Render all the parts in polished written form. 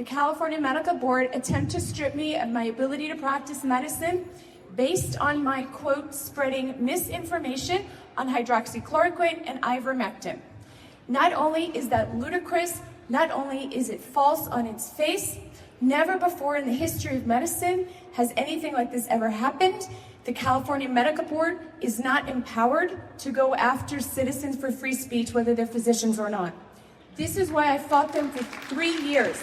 the California Medical Board attempt to strip me of my ability to practice medicine based on my, quote, spreading misinformation on hydroxychloroquine and ivermectin. Not only is that ludicrous, not only is it false on its face, never before in the history of medicine has anything like this ever happened. The California Medical Board is not empowered to go after citizens for free speech, whether they're physicians or not. This is why I fought them for 3 years.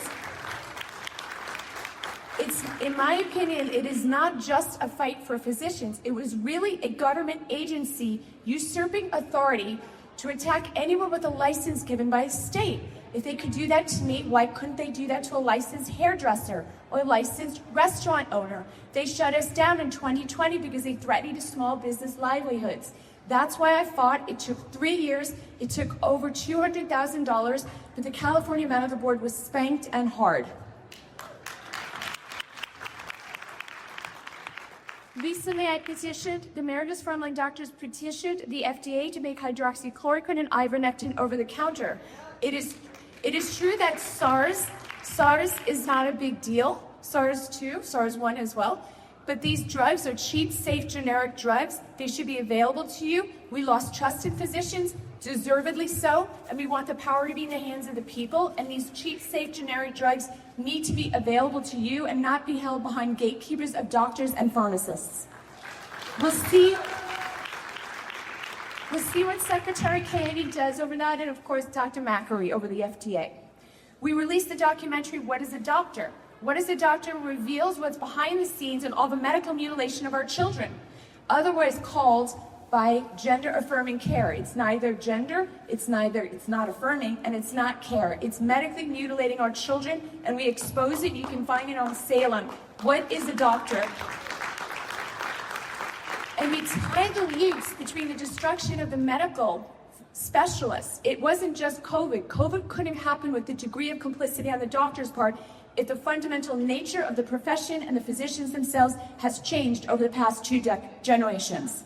In my opinion, it is not just a fight for physicians. It was really a government agency usurping authority to attack anyone with a license given by a state. If they could do that to me, why couldn't they do that to a licensed hairdresser or a licensed restaurant owner? They shut us down in 2020 because they threatened small business livelihoods. That's why I fought. It took 3 years. It took over $200,000, but the California Medical Board was spanked and hard. Recently, the America's Frontline Doctors petitioned the FDA to make hydroxychloroquine and ivermectin over the counter. It is true that SARS is not a big deal. SARS-2, SARS-1 as well. But these drugs are cheap, safe, generic drugs. They should be available to you. We lost trust in physicians, deservedly so, and we want the power to be in the hands of the people. And these cheap, safe, generic drugs need to be available to you and not be held behind gatekeepers of doctors and pharmacists. We'll see what Secretary Kennedy does over that, and of course, Dr. McAree over the FDA. We released the documentary, What is a Doctor? What is a Doctor reveals what's behind the scenes in all the medical mutilation of our children, otherwise called by gender-affirming care. It's neither gender, it's not affirming, and it's not care. It's medically mutilating our children, and we expose it. You can find it on sale on What is a Doctor? And we tied the links between the destruction of the medical specialists. It wasn't just COVID. COVID couldn't have happened with the degree of complicity on the doctor's part if the fundamental nature of the profession and the physicians themselves has changed over the past 2 generations.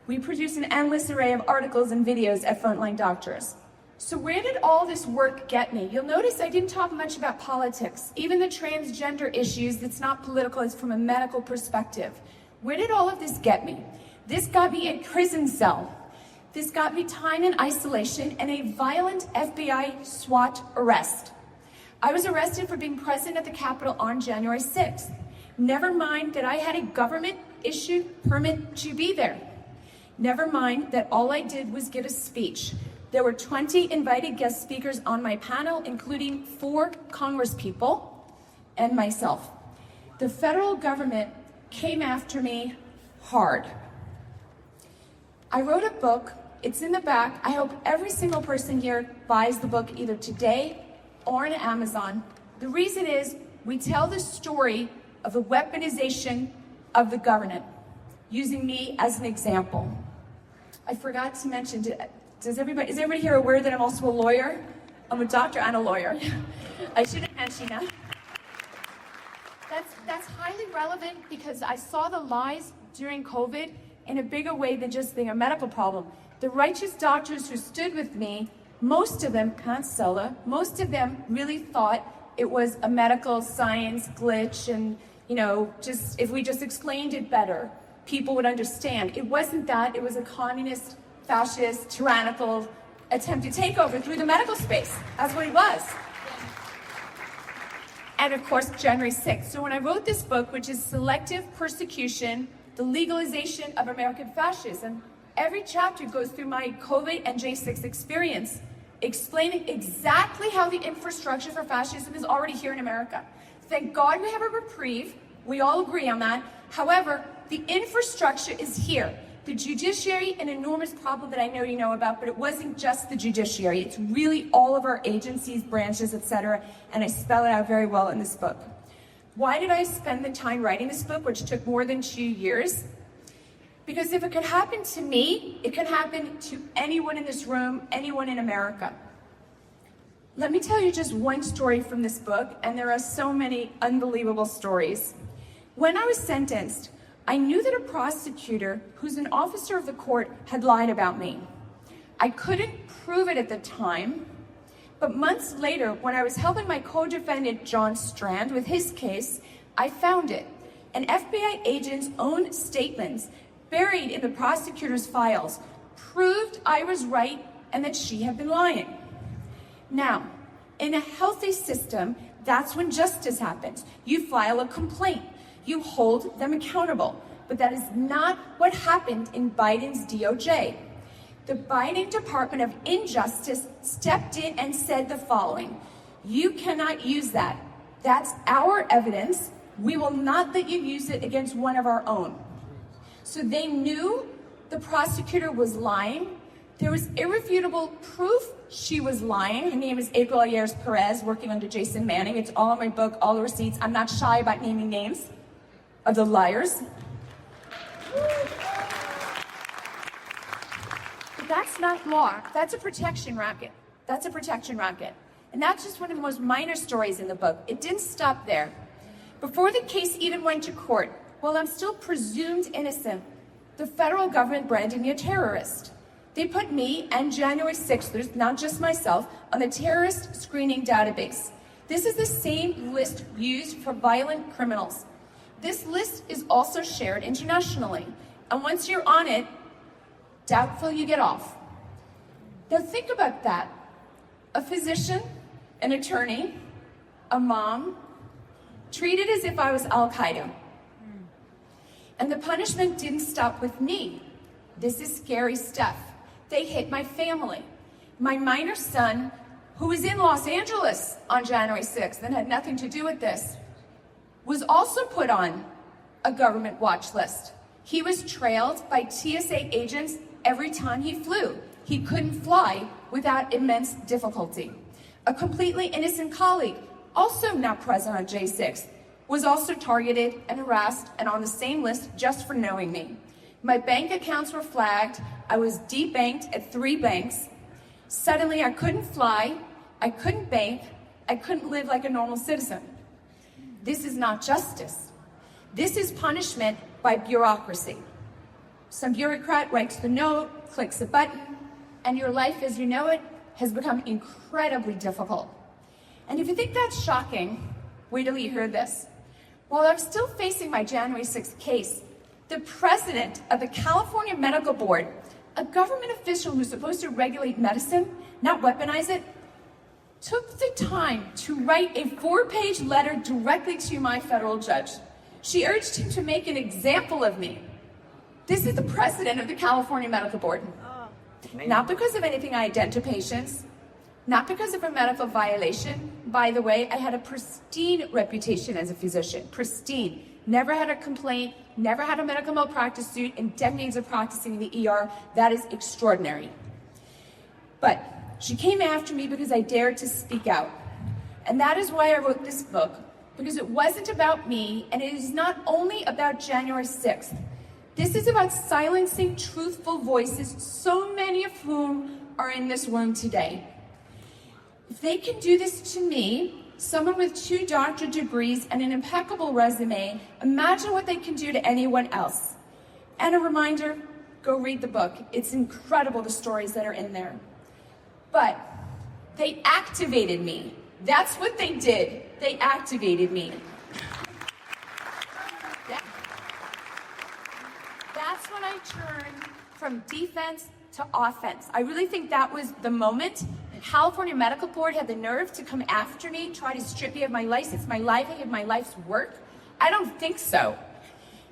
We produce an endless array of articles and videos at Frontline Doctors. So where did all this work get me? You'll notice I didn't talk much about politics. Even the transgender issues, it's not political, it's from a medical perspective. Where did all of this get me? This got me a prison cell. This got me time in isolation and a violent FBI SWAT arrest. I was arrested for being present at the Capitol on January 6th. Never mind that I had a government-issued permit to be there. Never mind that all I did was give a speech. There were 20 invited guest speakers on my panel, including 4 congresspeople and myself. The federal government came after me hard. I wrote a book. It's in the back. I hope every single person here buys the book either today or on Amazon. The reason is we tell the story of the weaponization of the government, using me as an example. I forgot to mention, is everybody here aware that I'm also a lawyer? I'm a doctor and a lawyer. I should have mentioned that. That's highly relevant because I saw the lies during COVID in a bigger way than just being a medical problem. The righteous doctors who stood with me, most of them, most of them really thought it was a medical science glitch and, just if we just explained it better, people would understand. It wasn't that, it was a communist, fascist, tyrannical attempt to take over through the medical space. That's what it was. And of course, January 6th. So when I wrote this book, which is Selective Persecution, the Legalization of American Fascism, every chapter goes through my COVID and J6 experience, explaining exactly how the infrastructure for fascism is already here in America. Thank God we have a reprieve. We all agree on that. However, the infrastructure is here. The judiciary, an enormous problem that I know you know about, but it wasn't just the judiciary. It's really all of our agencies, branches, etc. And I spell it out very well in this book. Why did I spend the time writing this book, which took more than 2 years? Because if it could happen to me, it can happen to anyone in this room, anyone in America. Let me tell you just one story from this book, and there are so many unbelievable stories. When I was sentenced, I knew that a prosecutor, who's an officer of the court, had lied about me. I couldn't prove it at the time, But months later, when I was helping my co-defendant John Strand with his case, I found it. An FBI agent's own statements, buried in the prosecutor's files, proved I was right and that she had been lying. Now, in a healthy system, that's when justice happens. You file a complaint. You hold them accountable. But that is not what happened in Biden's DOJ. The Biden Department of Injustice stepped in and said the following: "You cannot use that. That's our evidence. We will not let you use it against one of our own." So they knew the prosecutor was lying. There was irrefutable proof she was lying. Her name is April Ayers Perez, working under Jason Manning. It's all in my book, all the receipts. I'm not shy about naming names of the liars. But that's not law. That's a protection racket. That's a protection racket. And that's just one of the most minor stories in the book. It didn't stop there. Before the case even went to court, while I'm still presumed innocent, the federal government branded me a terrorist. They put me and January 6thers, not just myself, on the terrorist screening database. This is the same list used for violent criminals. This list is also shared internationally. And once you're on it, doubtful you get off. Now think about that. A physician, an attorney, a mom, treated as if I was Al-Qaeda. And the punishment didn't stop with me. This is scary stuff. They hit my family. My minor son, who was in Los Angeles on January 6th and had nothing to do with this, was also put on a government watch list. He was trailed by TSA agents every time he flew. He couldn't fly without immense difficulty. A completely innocent colleague, also not present on J6, was also targeted and harassed and on the same list just for knowing me. My bank accounts were flagged. I was debanked at 3 banks. Suddenly I couldn't fly, I couldn't bank, I couldn't live like a normal citizen. This is not justice. This is punishment by bureaucracy. Some bureaucrat writes the note, clicks a button, and your life as you know it has become incredibly difficult. And if you think that's shocking, wait till you hear this. While I'm still facing my January 6th case, the president of the California Medical Board, a government official who's supposed to regulate medicine, not weaponize it, took the time to write a 4-page letter directly to my federal judge. She urged him to make an example of me. This is the president of the California Medical Board. Not because of anything I did to patients, not because of a medical violation. By the way, I had a pristine reputation as a physician, pristine. Never had a complaint, never had a medical malpractice suit in decades of practicing in the ER. That is extraordinary. But she came after me because I dared to speak out. And that is why I wrote this book, because it wasn't about me, and it is not only about January 6th. This is about silencing truthful voices, so many of whom are in this room today. If they can do this to me, someone with 2 doctorate degrees and an impeccable resume, imagine what they can do to anyone else. And a reminder, go read the book. It's incredible, the stories that are in there. But they activated me. That's what they did. They activated me. That's when I turned from defense to offense. I really think that was the moment. The California Medical Board had the nerve to come after me, try to strip me of my license, my livelihood, my life's work. I don't think so.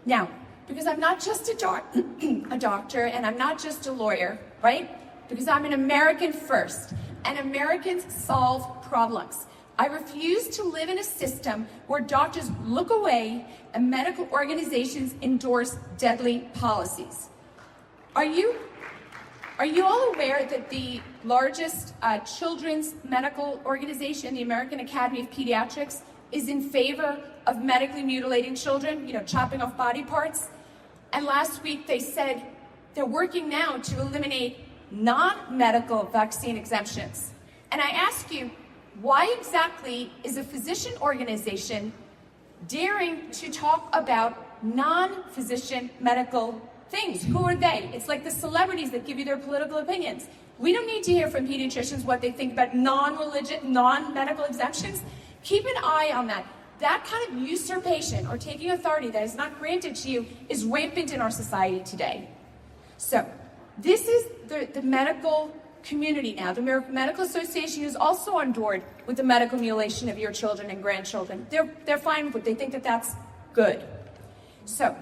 Now, because I'm not just a doctor and I'm not just a lawyer, right? Because I'm an American first, and Americans solve problems. I refuse to live in a system where doctors look away and medical organizations endorse deadly policies. Are you all aware that the largest children's medical organization, the American Academy of Pediatrics, is in favor of medically mutilating children, chopping off body parts? And last week they said they're working now to eliminate non-medical vaccine exemptions. And I ask you, why exactly is a physician organization daring to talk about non-physician medical things. Who are they? It's like the celebrities that give you their political opinions. We don't need to hear from pediatricians what they think about non-religious, non-medical exemptions. Keep an eye on that. That kind of usurpation or taking authority that is not granted to you is rampant in our society today. So, this is the medical community now. The American Medical Association is also on board with the medical mutilation of your children and grandchildren. They're fine with it. They think that that's good. So,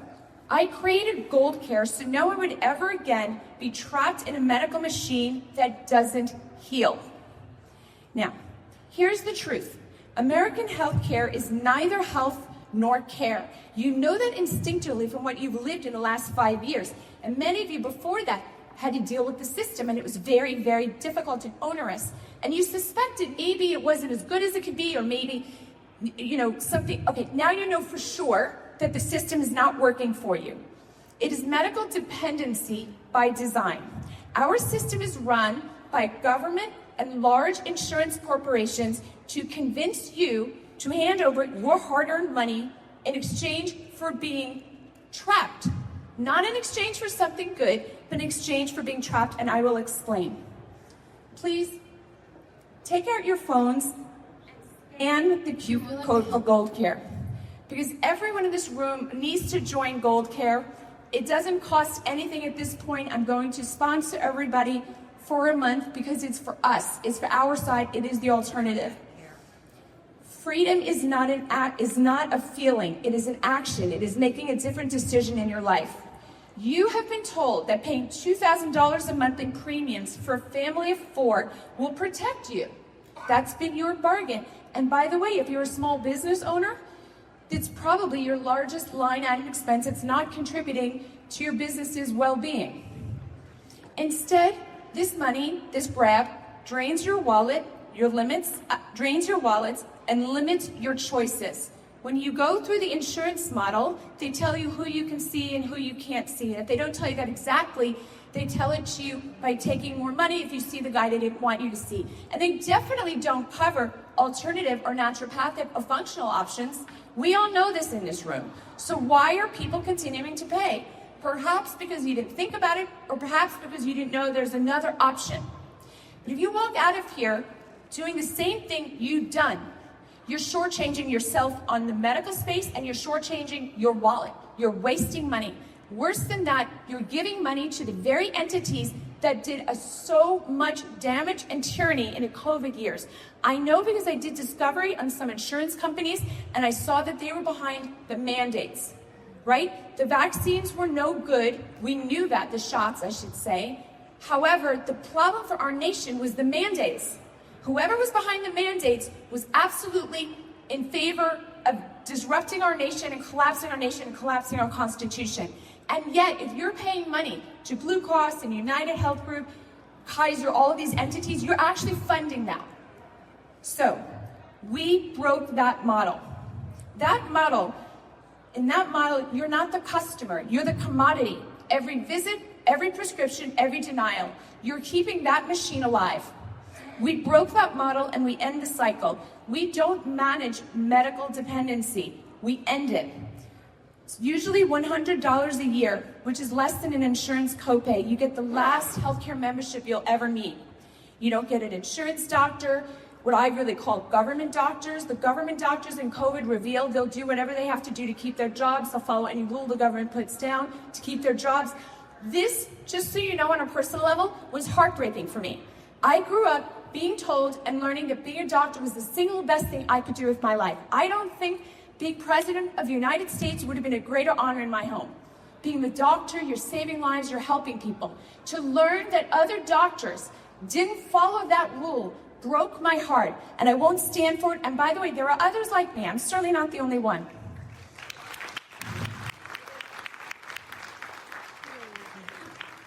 I created Gold Care so no one would ever again be trapped in a medical machine that doesn't heal. Now, here's the truth. American healthcare is neither health nor care. You know that instinctively from what you've lived in the last 5 years. And many of you before that had to deal with the system, and it was very, very difficult and onerous. And you suspected maybe it wasn't as good as it could be, or maybe, something. Okay, now you know for sure that the system is not working for you. It is medical dependency by design. Our system is run by government and large insurance corporations to convince you to hand over your hard-earned money in exchange for being trapped. Not in exchange for something good, but in exchange for being trapped, and I will explain. Please, take out your phones and the QR code for Gold Care. Because everyone in this room needs to join Gold Care. It doesn't cost anything at this point. I'm going to sponsor everybody for a month because it's for us. It's for our side. It is the alternative. Freedom is not a feeling. It is an action. It is making a different decision in your life. You have been told that paying $2,000 a month in premiums for a family of 4 will protect you. That's been your bargain. And by the way, if you're a small business owner, it's probably your largest line item expense that's not contributing to your business's well-being. Instead, this money, this grab, drains your wallet, drains your wallets, and limits your choices. When you go through the insurance model, they tell you who you can see and who you can't see. And if they don't tell you that exactly, they tell it to you by taking more money if you see the guy they didn't want you to see. And they definitely don't cover alternative or naturopathic or functional options. We all know this in this room. So why are people continuing to pay? Perhaps because you didn't think about it, or perhaps because you didn't know there's another option. But if you walk out of here doing the same thing you've done, you're shortchanging yourself on the medical space, and you're shortchanging your wallet. You're wasting money. Worse than that, you're giving money to the very entities that did so much damage and tyranny in the COVID years. I know because I did discovery on some insurance companies, and I saw that they were behind the mandates, right? The vaccines were no good. We knew that, the shots, I should say. However, the problem for our nation was the mandates. Whoever was behind the mandates was absolutely in favor of disrupting our nation and collapsing our nation and collapsing our Constitution. And yet, if you're paying money to Blue Cross and United Health Group, Kaiser, all of these entities, you're actually funding them. So, we broke that model. In that model, you're not the customer, you're the commodity. Every visit, every prescription, every denial, you're keeping that machine alive. We broke that model and we end the cycle. We don't manage medical dependency, we end it. It's usually $100 a year, which is less than an insurance copay. You get the last healthcare membership you'll ever need. You don't get an insurance doctor, what I really call government doctors. The government doctors in COVID revealed they'll do whatever they have to do to keep their jobs. They'll follow any rule the government puts down to keep their jobs. This, just so you know, on a personal level, was heartbreaking for me. I grew up being told and learning that being a doctor was the single best thing I could do with my life. I don't think being president of the United States would have been a greater honor in my home. Being the doctor, you're saving lives, you're helping people. To learn that other doctors didn't follow that rule broke my heart, and I won't stand for it. And by the way, there are others like me. I'm certainly not the only one.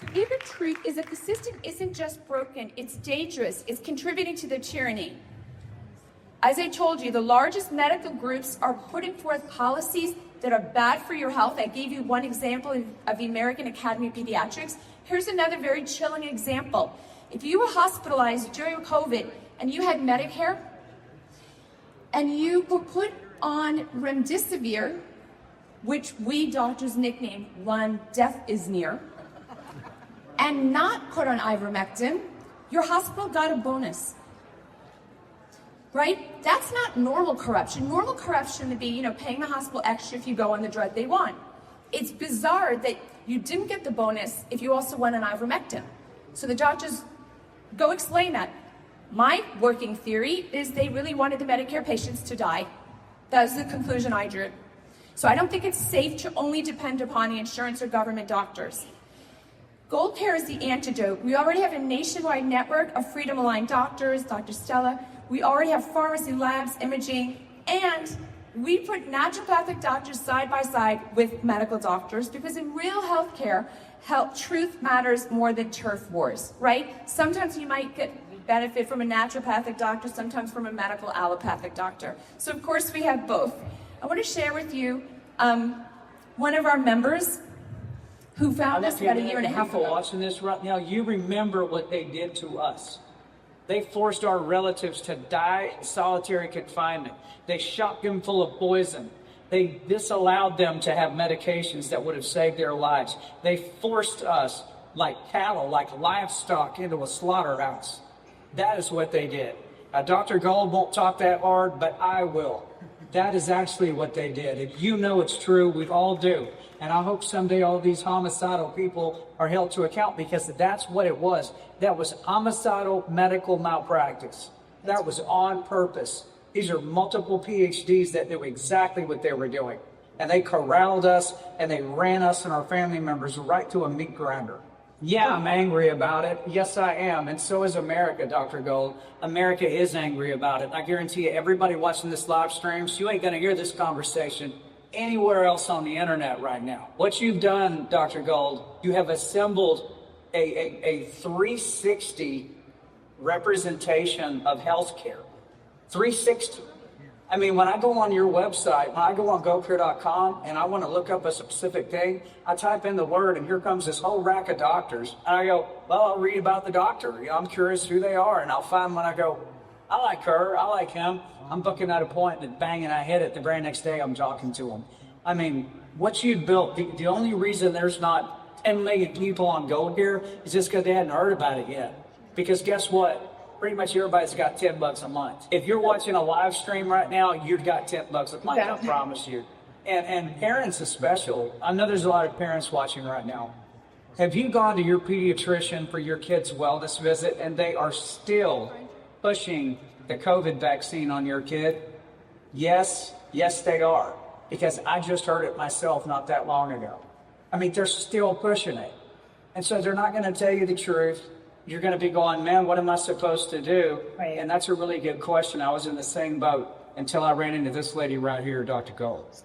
The bigger truth is that the system isn't just broken, it's dangerous, it's contributing to the tyranny. As I told you, the largest medical groups are putting forth policies that are bad for your health. I gave you one example of the American Academy of Pediatrics. Here's another very chilling example. If you were hospitalized during COVID and you had Medicare and you were put on remdesivir, which we doctors nicknamed "Run, Death is Near," and not put on ivermectin, your hospital got a bonus. Right? That's not normal corruption. Normal corruption would be, paying the hospital extra if you go on the drug they want. It's bizarre that you didn't get the bonus if you also went on ivermectin. So the doctors go explain that. My working theory is they really wanted the Medicare patients to die. That was the conclusion I drew. So I don't think it's safe to only depend upon the insurance or government doctors. Gold Care is the antidote. We already have a nationwide network of freedom-aligned doctors, Dr. Stella. We already have pharmacy labs, imaging, and we put naturopathic doctors side by side with medical doctors because in real healthcare, truth matters more than turf wars, right? Sometimes you might get benefit from a naturopathic doctor, sometimes from a medical allopathic doctor. So of course we have both. I want to share with you one of our members who found us about a year and a half ago. Watching this right now, you remember what they did to us. They forced our relatives to die in solitary confinement. They shot them full of poison. They disallowed them to have medications that would have saved their lives. They forced us like cattle, like livestock, into a slaughterhouse. That is what they did. Dr. Gold won't talk that hard, but I will. That is actually what they did. If you know it's true, we all do. And I hope someday all these homicidal people are held to account because that's what it was. That was homicidal medical malpractice. That was on purpose. These are multiple PhDs that knew exactly what they were doing. And they corralled us and they ran us and our family members right to a meat grinder. Yeah, I'm angry about it. Yes, I am. And so is America, Dr. Gold. America is angry about it. I guarantee you, everybody watching this live stream, you ain't going to hear this conversation anywhere else on the internet right now. What you've done, Dr. Gold, you have assembled a 360 representation of healthcare. 360. I mean, when I go on your website, when I go on gocare.com and I want to look up a specific thing, I type in the word and here comes this whole rack of doctors. And I go, well, I'll read about the doctor. I'm curious who they are. And I'll find one, I go, I like her, I like him. I'm booking that appointment and bang, and I hit it. The very next day, I'm talking to them. I mean, what you built, the only reason there's not 10 million people on Gold here is just because they hadn't heard about it yet. Because guess what? Pretty much everybody's got $10 a month. If you're watching a live stream right now, you've got $10 a month, I promise you. And parents especially. I know there's a lot of parents watching right now. Have you gone to your pediatrician for your kid's wellness visit and they are still pushing the COVID vaccine on your kid? Yes, they are. Because I just heard it myself not that long ago. I mean, they're still pushing it. And so they're not going to tell you the truth. You're going to be going, man, what am I supposed to do? Right. And that's a really good question. I was in the same boat until I ran into this lady right here, Dr. Gold.